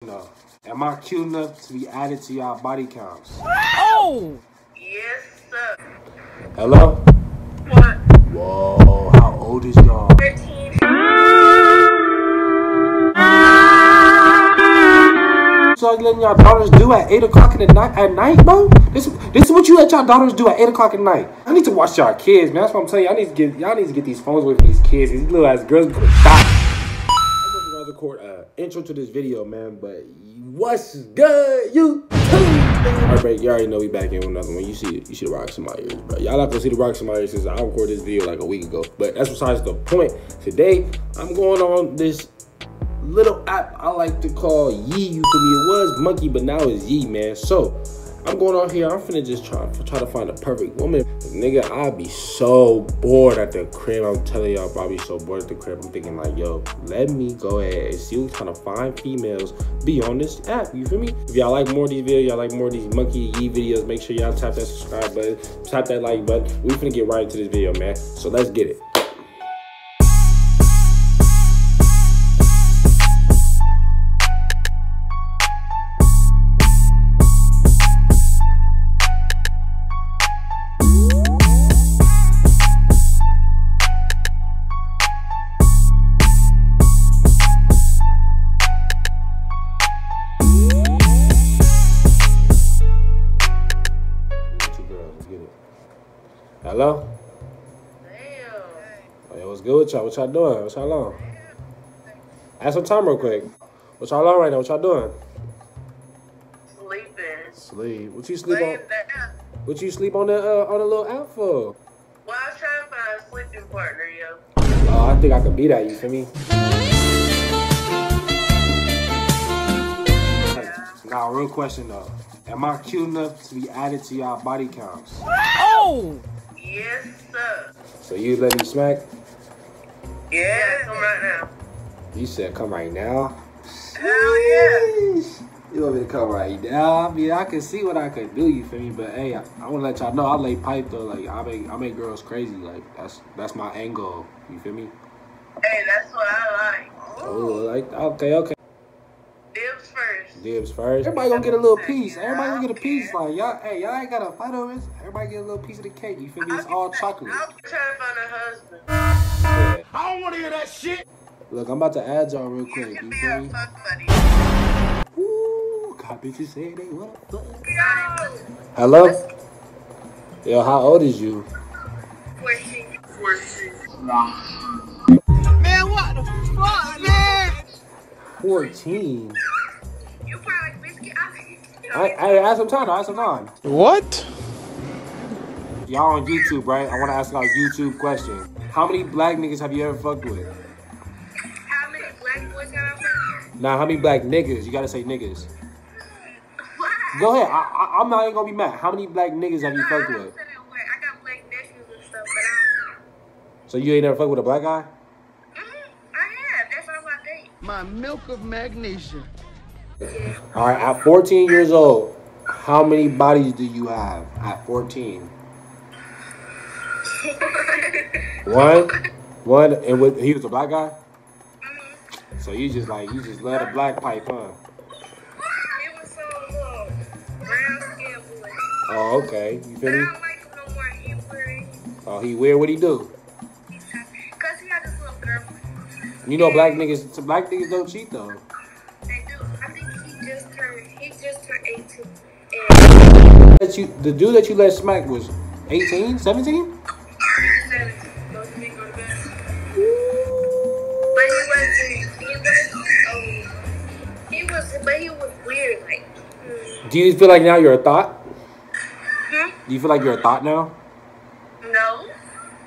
No. Am I cute enough to be added to y'all body counts? Oh! Yes, sir. Hello? What? Whoa, how old is y'all? 13. So you letting y'all daughters do at 8 o'clock at night, bro? This is what you let y'all daughters do at 8 o'clock at night. I need to watch y'all kids, man. That's what I'm telling you. Y'all need to get these phones away from these kids. These little ass girls gonna die. I'm gonna record an intro to this video, man. But what's good, YouTube? Alright, bro, you already know we back in with another one. You see the rocks in my ears, bro. Y'all not gonna see the rocks in my ears since I recorded this video like a week ago. But that's besides the point. Today, I'm going on this little app I like to call Yee. You feel me? It was Monkey, but now it's Yee, man. So I'm going on here. I'm finna just try to find a perfect woman. Nigga, I'll be so bored at the crib. I'm telling y'all, I'll be so bored at the crib. I'm thinking like, yo, let me go ahead and see what kind of fine females be on this app. You feel me? If y'all like more of these videos, y'all like more of these Monkey Yee videos, make sure y'all tap that subscribe button, tap that like button. We finna get right into this video, man. So let's get it. Hello? Damn. Hey, what's good with y'all? What y'all doing? What y'all on? Ask some time real quick. What y'all on right now? What y'all doing? Sleeping. Sleep. What you sleep on? Laying down. What you sleep on the little app for? Well, I was trying to find a sleeping partner, yo. Oh, I think I could be that. You feel me? Now, real question though. Am I cute enough to be added to y'all body counts? Oh! Yes, sir. So you let me smack? Yeah, come right now. You said come right now? Hell yeah. You want me to come right now? I mean, I can see what I could do, you feel me? But hey, I want to let y'all know I lay pipe though. Like I make girls crazy. Like that's my angle. You feel me? Hey, that's what I like. Oh, like okay. Dibs first. Dibs first. Everybody gonna get a little piece. Everybody gonna get a piece. Like y'all ain't gotta fight over this. Everybody get a little piece of the cake. You feel me? It's all chocolate. I'm trying to find a husband. Yeah. I don't want to hear that shit. Look, I'm about to add y'all real quick. You can You be feel a me? fuck buddy. Ooh, got bitches say they wanna fuck. Yo. Hello? Yo, how old is you? 14. Man, what the fuck, man? 14. You probably like biscuit. I ask some time. What? Y'all on YouTube, right? I want to ask y'all a YouTube question. How many black niggas have you ever fucked with? How many black boys have I fucked with? Nah, how many black niggas? You gotta say niggas. What? Go ahead. I'm not even gonna be mad. How many black niggas have you Nah, fucked I with? don't say that word. I got black nephews and stuff, but So you ain't never fucked with a black guy? I have. That's all I date. My milk of magnesia. All right. At 14 years old, how many bodies do you have at 14? One. And he was a black guy. So you just love the black pipe, huh? It was so brown skin boy. Oh, okay. You But feel I me? don't like him no more. He weird. Oh, he weird. What'd he do? Because he had this little girlfriend. You know, black niggas don't cheat though. They do. I think he just turned 18. And The dude that you let smack was 18, 17? 17. So he didn't go to bed. But he was weird. Like, Do you feel like now you're a thought? hmm? Do you feel like you're a thought now? No.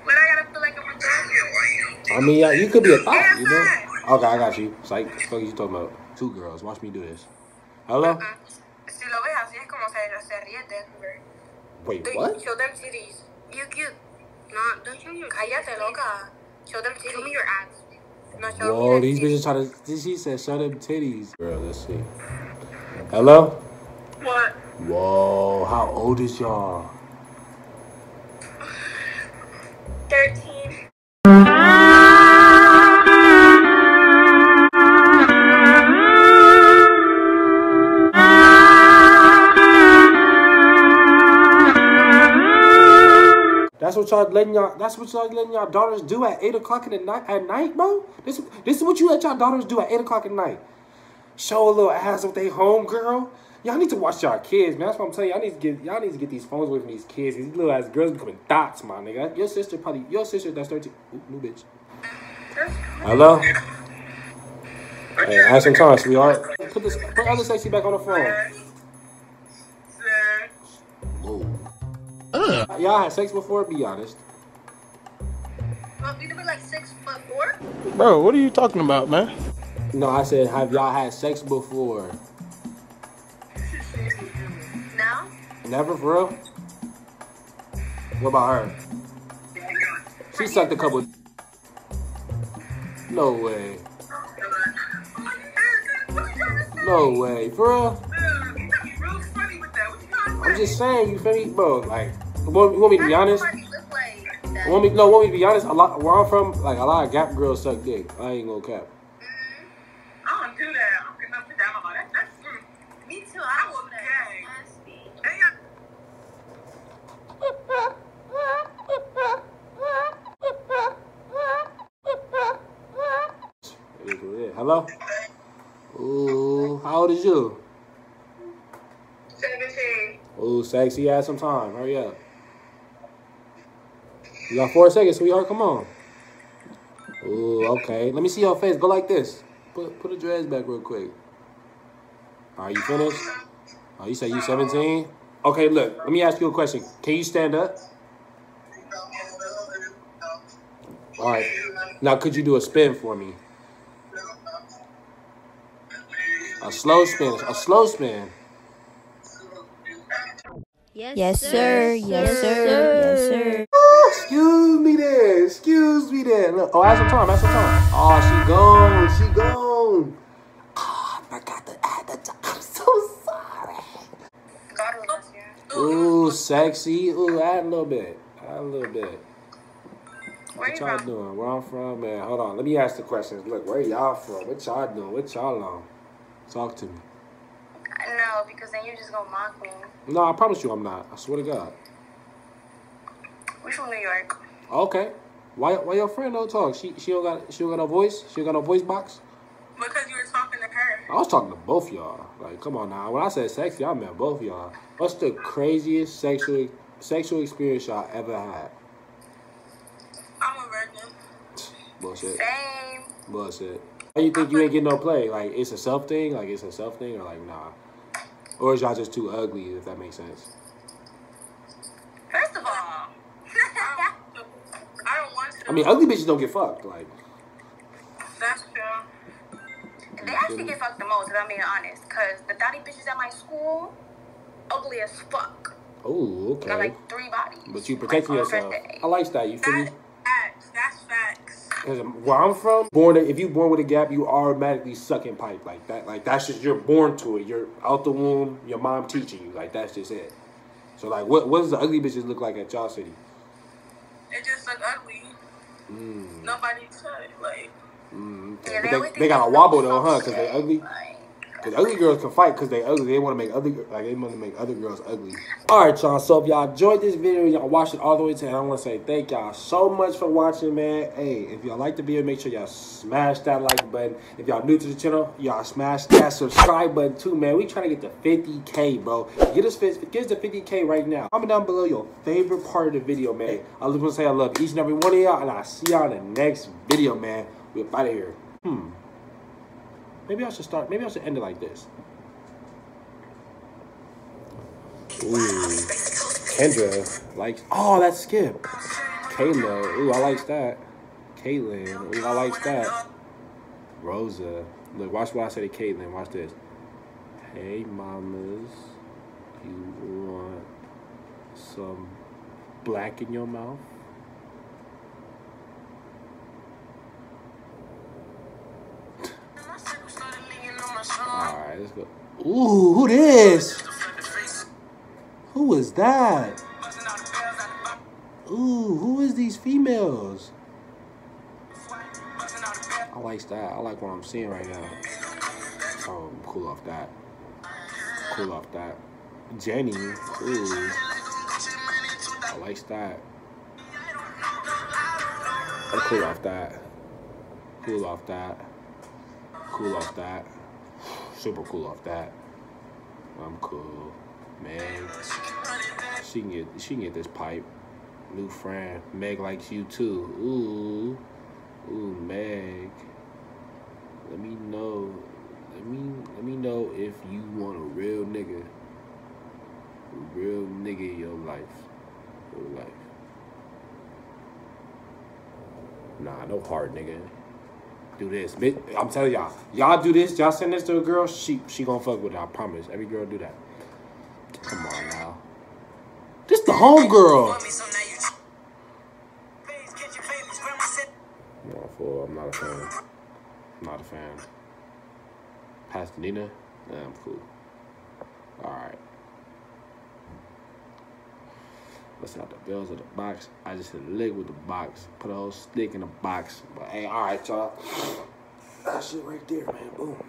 But I gotta feel like I'm a doctor. I mean, yeah, you could be a thought, Yeah, you know? fine. Okay, I got you. Psych, what the fuck you talking about? 2 girls, watch me do this. Hello? Si lo ves así es como se ríe de Wait, what? Show them titties. You cute. No, don't show your cállate, loca. Show them titties. Show me your abs. No, show Whoa, me these bitches try to, she said, show them titties. Girl, let's see. Hello? What? Whoa, how old is y'all? 13. what y'all letting y'all daughters do at 8 o'clock at night, bro? This is what you let y'all daughters do at 8 o'clock at night. Show a little ass with they home girl. Y'all need to watch y'all kids, man. That's what I'm telling you. Y'all need to get these phones away from these kids. These little ass girls becoming dots, my nigga. Your sister that's 13. Ooh, new bitch. Hello? Hey, have some time, sweetheart. Put other sexy back on the phone. Whoa. Y'all had sex before? Be honest. Well, you be like 6'4"? Bro, what are you talking about, man? No, I said, have y'all had sex before? No. Never, for real? What about her? She sucked a couple. No way. No way, for real? I'm just saying, you feel me, bro? Like, you want me to be honest? Want me to be honest? Where I'm from, like a lot of Gap girls suck dick. I ain't gonna cap. I don't do that. I'm gonna put that on. That's me too. I will Hello? Ooh, how old is you? 17. Ooh, sexy ass some time. Hurry up. You got 4 seconds, sweetheart. Come on. Ooh, okay. Let me see your face. Go like this. Put the dreads back real quick. All right, you finished? Oh, you say you 17? Okay, look. Let me ask you a question. Can you stand up? All right. Now, could you do a spin for me? A slow spin. A slow spin. Yes, sir. Yes, sir. Yes, sir. Excuse me there. Excuse me there. Look. Oh, add some time. Add some time. Oh, she gone. She gone. Oh, I forgot to add the time. I'm so sorry. Ooh, sexy. Ooh, add a little bit. Add a little bit. What y'all doing? Where I'm from, man. Hold on. Let me ask the questions. Look, where y'all from? What y'all doing? What y'all on? Talk to me. No, because then you're just gonna mock me. No, I promise you I'm not. I swear to God. We're from New York. Okay. Why your friend don't talk? She don't got no voice? She don't got no voice box? Because you were talking to her. I was talking to both y'all. Like, come on now. When I said sexy, I meant both y'all. What's the craziest sexual experience y'all ever had? I'm a virgin. Bullshit. Same. Bullshit. Why you think you ain't getting no play? Like, it's a self thing? Like, it's a self thing? Or like, nah? Or is y'all just too ugly, if that makes sense? First of all, I don't want to. I mean, ugly bitches don't get fucked. Like, That's true. They actually get fucked the most, if I'm being honest. Because the Daii bitches at my school, ugly as fuck. oh, okay. Got like 3 bodies. But you protecting yourself. I like that. You feel me? That's facts. Because where I'm from, if you born with a gap, you automatically sucking pipe like that. Like, that's just, you're born to it. You're out the womb, your mom teaching you. Like, that's just it. So, like, what does the ugly bitches look like at y'all city? It just look ugly. Nobody said, like... Okay. Yeah, But they got a wobble though, huh? Because they ugly. Because ugly girls can fight because they ugly. They want to make other girls ugly. All right, y'all. So if y'all enjoyed this video, y'all watched it all the way to the end, I want to say thank y'all so much for watching, man. Hey, if y'all like the video, make sure y'all smash that like button. If y'all new to the channel, y'all smash that subscribe button too, man. We trying to get to 50K, bro. Get us to 50K right now. Comment down below your favorite part of the video, man. I just want to say I love each and every one of y'all, and I'll see y'all in the next video, man. We're out of here. Maybe I should end it like this. Ooh. Kendra likes, oh, that's Skip. Kayla, ooh, I like that. Caitlin, ooh, I like that. Rosa, look, watch what I say to Caitlin, watch this. Hey, mamas, you want some black in your mouth? Alright, let's go. Ooh, who this? Who is that? Ooh, who is these females? I like that. I like what I'm seeing right now. Oh, I'm cool off that. Cool off that. Jenny. Ooh. I like that. I'm cool off that. Cool off that. Cool off that. Super cool off that. I'm cool. Meg. She can get this pipe. New friend. Meg likes you too. Ooh, Meg. Let me know. Let me know if you want a real nigga. A real nigga in your life. Nah, no hard nigga. Do this. I'm telling y'all. Y'all do this. Y'all send this to a girl. She gonna fuck with it. I promise. Every girl do that. Come on now. This the home girl. I'm not a fan. Not a fan. Pastor Nina? Nah, I'm cool. Alright. Let's out the bells of the box. I just hit a leg with the box. Put a whole stick in the box. But hey, alright, y'all. That shit right there, man. Boom.